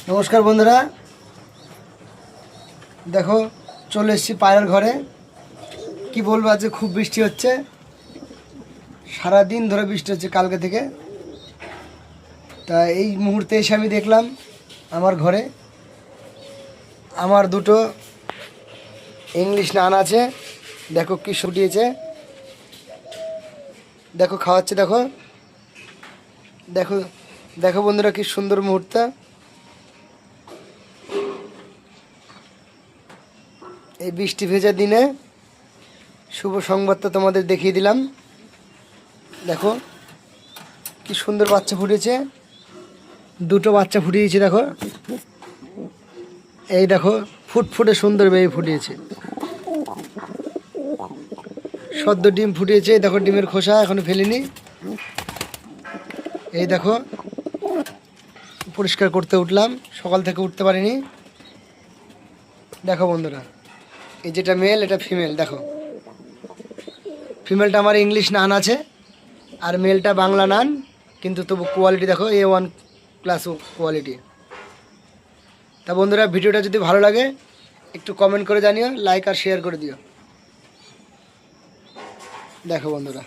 নমস্কার বন্ধুরা, দেখো চলে এসেছি পায়রার ঘরে। কি বলবো, আজকে খুব বৃষ্টি হচ্ছে, সারাদিন ধরে বৃষ্টি হচ্ছে কালকে থেকে। তা এই মুহূর্তে এসে আমি দেখলাম আমার ঘরে আমার দুটো ইংলিশ নান আছে। দেখো কি ফুটিয়েছে, দেখো খাওয়াচ্ছে, দেখো দেখো দেখো বন্ধুরা, কি সুন্দর মুহূর্ত। এই বৃষ্টি ভেজা দিনে শুভ সংবাদটা তোমাদের দেখিয়ে দিলাম। দেখো কি সুন্দর বাচ্চা ফুটেছে, দুটো বাচ্চা ফুটিয়েছে। দেখো এই দেখো ফুটফুটে সুন্দর বেবি ফুটিয়েছে, সদ্য ডিম ফুটিয়েছে। দেখো ডিমের খোসা এখনো ফেলিনি। এই দেখো পরিষ্কার করতে উঠলাম, সকাল থেকে উঠতে পারিনি। দেখো বন্ধুরা, এই যেটা মেল এটা ফিমেল। দেখো ফিমেলটা আমার ইংলিশ নান আছে আর মেলটা বাংলা নান, কিন্তু তবু কোয়ালিটি দেখো A1 ক্লাস কোয়ালিটি। তা বন্ধুরা, ভিডিওটা যদি ভালো লাগে একটু কমেন্ট করে জানিও, লাইক আর শেয়ার করে দিও। দেখো বন্ধুরা।